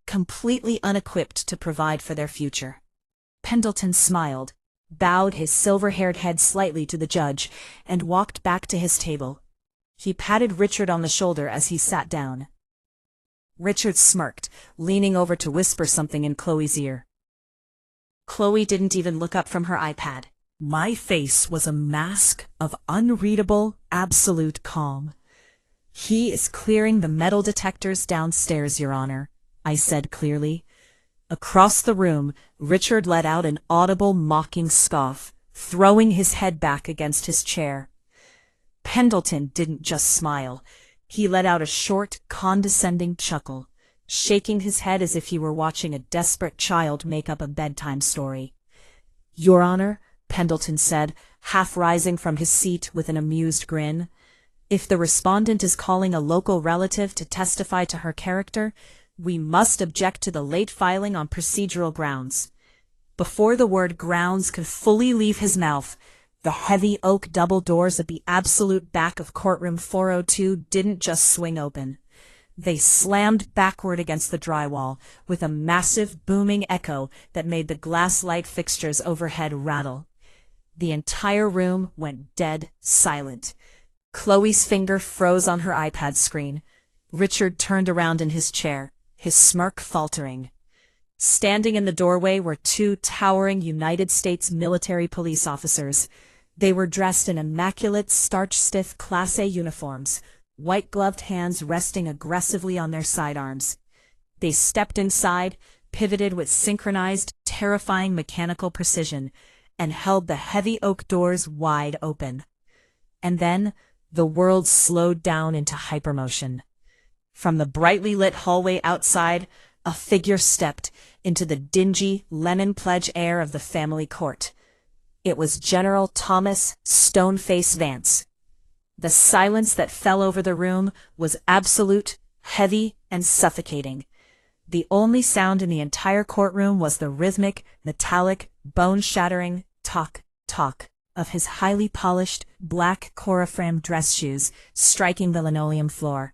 completely unequipped to provide for their future. Pendleton smiled, bowed his silver-haired head slightly to the judge, and walked back to his table. He patted Richard on the shoulder as he sat down. Richard smirked, leaning over to whisper something in Chloe's ear. Chloe didn't even look up from her iPad. My face was a mask of unreadable, absolute calm. He is clearing the metal detectors downstairs, Your Honor, I said clearly. Across the room, Richard let out an audible mocking scoff, throwing his head back against his chair. Pendleton didn't just smile. He let out a short, condescending chuckle, shaking his head as if he were watching a desperate child make up a bedtime story. Your Honor, Pendleton said, half rising from his seat with an amused grin, if the respondent is calling a local relative to testify to her character, we must object to the late filing on procedural grounds. Before the word grounds could fully leave his mouth, the heavy oak double doors at the absolute back of courtroom 402 didn't just swing open. They slammed backward against the drywall with a massive booming echo that made the glass light fixtures overhead rattle. The entire room went dead silent. Chloe's finger froze on her iPad screen. Richard turned around in his chair, his smirk faltering. Standing in the doorway were two towering United States military police officers. They were dressed in immaculate, starch-stiff Class A uniforms, white-gloved hands resting aggressively on their sidearms. They stepped inside, pivoted with synchronized, terrifying mechanical precision, and held the heavy oak doors wide open. And then, the world slowed down into hypermotion. From the brightly lit hallway outside, a figure stepped into the dingy, lemon pledge air of the family court. It was General Thomas Stoneface Vance. The silence that fell over the room was absolute, heavy, and suffocating. The only sound in the entire courtroom was the rhythmic, metallic, bone-shattering tock of his highly polished, black Courtroom dress shoes striking the linoleum floor.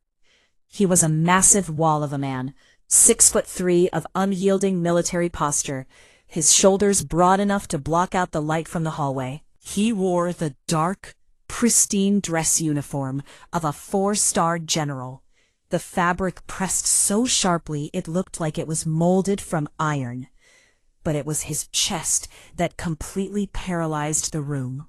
He was a massive wall of a man, 6'3" of unyielding military posture, his shoulders broad enough to block out the light from the hallway. He wore the dark, pristine dress uniform of a 4-star general, the fabric pressed so sharply it looked like it was molded from iron. But it was his chest that completely paralyzed the room.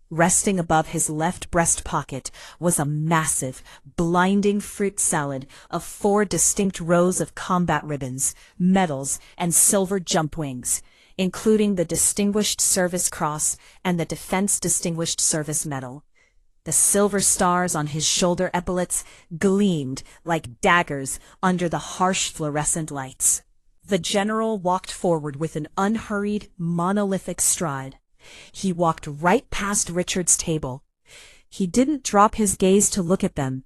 Resting above his left breast pocket was a massive, blinding fruit salad of 4 distinct rows of combat ribbons, medals, and silver jump wings, including the Distinguished Service Cross and the Defense Distinguished Service Medal. The silver stars on his shoulder epaulets gleamed like daggers under the harsh fluorescent lights. The general walked forward with an unhurried, monolithic stride. He walked right past Richard's table. He didn't drop his gaze to look at them.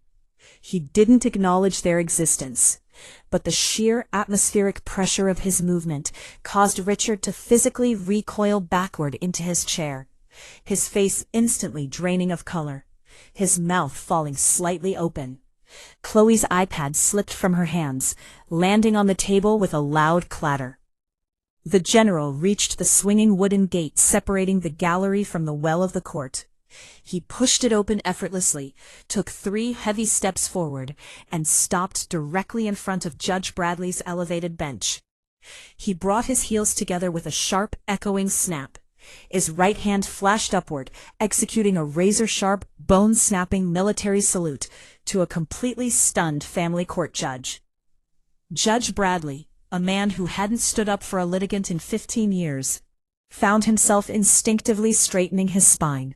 He didn't acknowledge their existence. But the sheer atmospheric pressure of his movement caused Richard to physically recoil backward into his chair, his face instantly draining of color, his mouth falling slightly open. Chloe's iPad slipped from her hands, landing on the table with a loud clatter. The general reached the swinging wooden gate separating the gallery from the well of the court. He pushed it open effortlessly, took 3 heavy steps forward, and stopped directly in front of Judge Bradley's elevated bench. He brought his heels together with a sharp, echoing snap. His right hand flashed upward, executing a razor-sharp, bone-snapping military salute to a completely stunned family court judge. Judge Bradley, a man who hadn't stood up for a litigant in 15 years, found himself instinctively straightening his spine,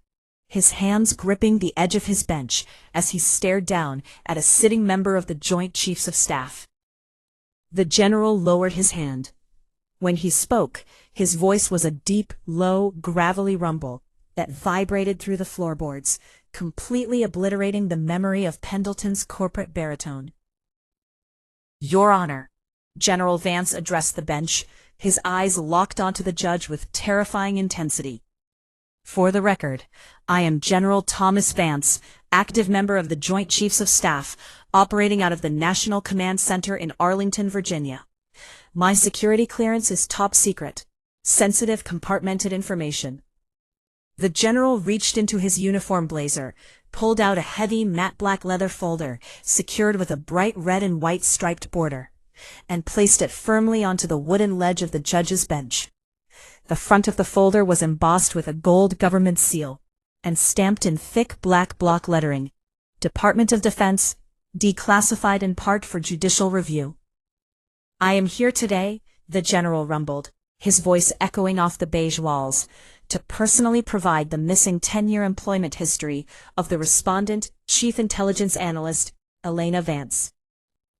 his hands gripping the edge of his bench as he stared down at a sitting member of the Joint Chiefs of Staff. The general lowered his hand. When he spoke, his voice was a deep, low, gravelly rumble that vibrated through the floorboards, completely obliterating the memory of Pendleton's corporate baritone. "Your Honor," General Vance addressed the bench, his eyes locked onto the judge with terrifying intensity. "For the record, I am General Thomas Vance, active member of the Joint Chiefs of Staff, operating out of the National Command Center in Arlington, Virginia. My security clearance is top secret, sensitive compartmented information." The general reached into his uniform blazer, pulled out a heavy matte black leather folder secured with a bright red and white striped border, and placed it firmly onto the wooden ledge of the judge's bench. The front of the folder was embossed with a gold government seal, and stamped in thick black block lettering, "Department of Defense, declassified in part for judicial review." "I am here today," the general rumbled, his voice echoing off the beige walls, "to personally provide the missing 10-year employment history of the respondent, Chief Intelligence Analyst, Elena Vance.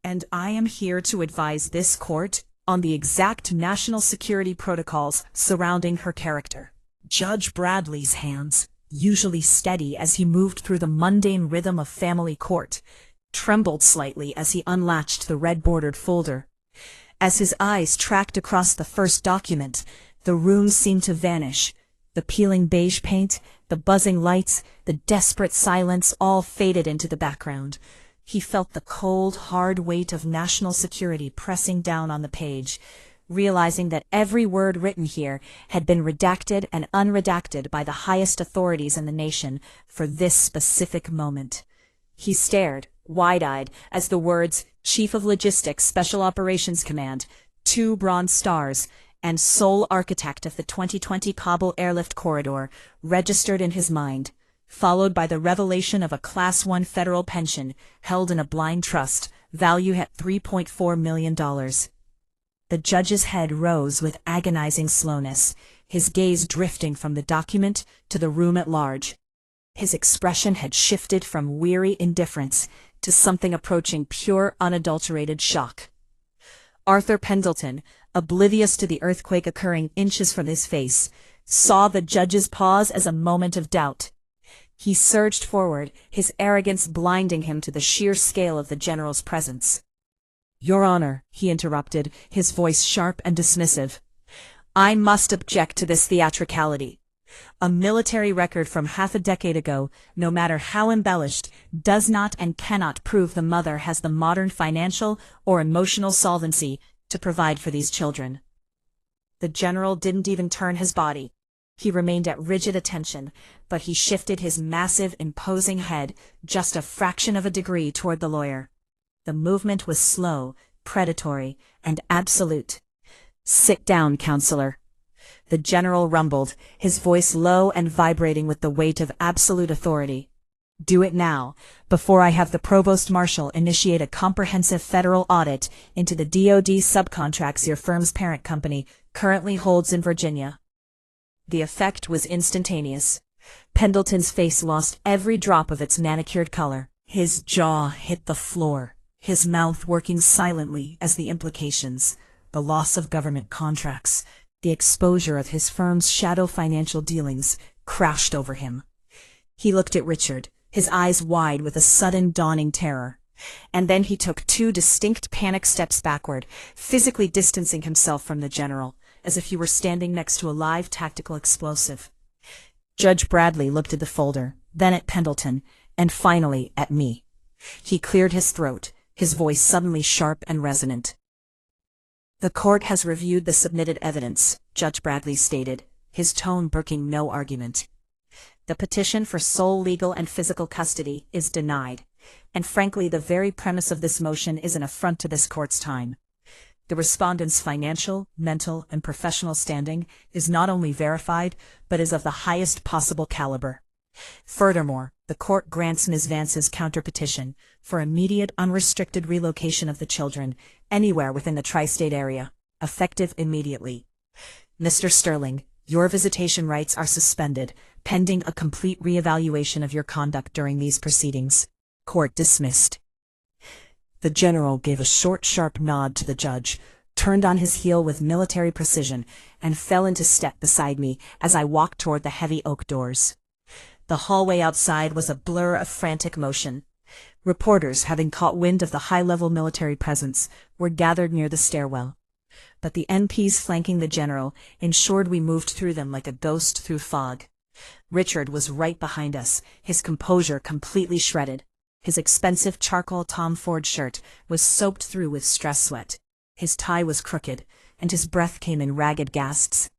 And I am here to advise this court on the exact national security protocols surrounding her character." Judge Bradley's hands, usually steady as he moved through the mundane rhythm of family court, trembled slightly as he unlatched the red-bordered folder. As his eyes tracked across the first document, the room seemed to vanish. The peeling beige paint, the buzzing lights, the desperate silence all faded into the background. He felt the cold, hard weight of national security pressing down on the page, realizing that every word written here had been redacted and unredacted by the highest authorities in the nation for this specific moment. He stared, wide-eyed, as the words "Chief of Logistics Special Operations Command, 2 Bronze Stars," and "Sole Architect of the 2020 Kabul Airlift Corridor" registered in his mind, followed by the revelation of a Class 1 federal pension held in a blind trust, value at $3.4 million. The judge's head rose with agonizing slowness, his gaze drifting from the document to the room at large. His expression had shifted from weary indifference to something approaching pure, unadulterated shock. Arthur Pendleton, oblivious to the earthquake occurring inches from his face, saw the judge's pause as a moment of doubt. He surged forward, his arrogance blinding him to the sheer scale of the general's presence. "Your Honor," he interrupted, his voice sharp and dismissive, "I must object to this theatricality. A military record from half a decade ago, no matter how embellished, does not and cannot prove the mother has the modern financial or emotional solvency to provide for these children." The general didn't even turn his body. He remained at rigid attention, but he shifted his massive, imposing head just a fraction of a degree toward the lawyer. The movement was slow, predatory, and absolute. "Sit down, counselor," the general rumbled, his voice low and vibrating with the weight of absolute authority. "Do it now, before I have the Provost Marshal initiate a comprehensive federal audit into the DoD subcontracts your firm's parent company currently holds in Virginia." The effect was instantaneous. Pendleton's face lost every drop of its manicured color. His jaw hit the floor, his mouth working silently as the implications, the loss of government contracts, the exposure of his firm's shadow financial dealings, crashed over him. He looked at Richard, his eyes wide with a sudden dawning terror. And then he took 2 distinct panic steps backward, physically distancing himself from the general, as if he were standing next to a live tactical explosive. Judge Bradley looked at the folder, then at Pendleton, and finally at me. He cleared his throat, his voice suddenly sharp and resonant. "The court has reviewed the submitted evidence," Judge Bradley stated, his tone brooking no argument. The petition for sole legal and physical custody is denied, and frankly, the very premise of this motion is an affront to this court's time. The respondent's financial, mental, and professional standing is not only verified, but is of the highest possible caliber. Furthermore, the court grants Ms. Vance's counterpetition for immediate unrestricted relocation of the children anywhere within the tri-state area, effective immediately. Mr. Sterling, your visitation rights are suspended, pending a complete reevaluation of your conduct during these proceedings. Court dismissed. The general gave a short, sharp nod to the judge, turned on his heel with military precision, and fell into step beside me as I walked toward the heavy oak doors. The hallway outside was a blur of frantic motion. Reporters, having caught wind of the high-level military presence, were gathered near the stairwell. But the MPs flanking the general ensured we moved through them like a ghost through fog. Richard was right behind us, his composure completely shredded. His expensive charcoal Tom Ford shirt was soaked through with stress sweat. His tie was crooked, and his breath came in ragged gasps.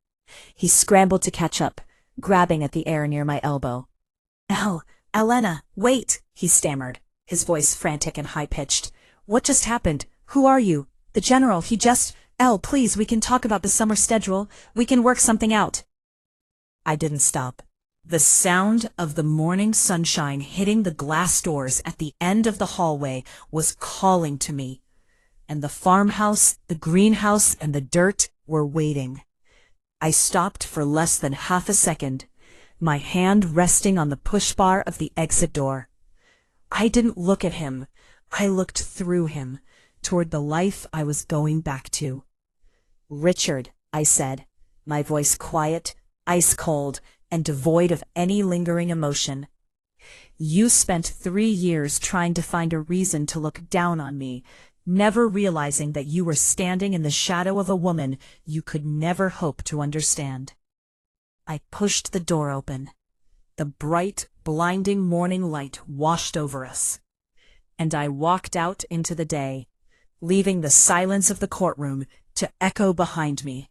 He scrambled to catch up, grabbing at the air near my elbow. Elena, wait, he stammered, his voice frantic and high-pitched. What just happened? Who are you? The general, he just… please, we can talk about the summer schedule. We can work something out. I didn't stop. The sound of the morning sunshine hitting the glass doors at the end of the hallway was calling to me, and the farmhouse, the greenhouse, and the dirt were waiting. I stopped for less than half a second, my hand resting on the push bar of the exit door. I didn't look at him. I looked through him, toward the life I was going back to. Richard, I said, my voice quiet, ice-cold, and devoid of any lingering emotion. You spent 3 years trying to find a reason to look down on me, never realizing that you were standing in the shadow of a woman you could never hope to understand. I pushed the door open. The bright, blinding morning light washed over us, and I walked out into the day, leaving the silence of the courtroom to echo behind me.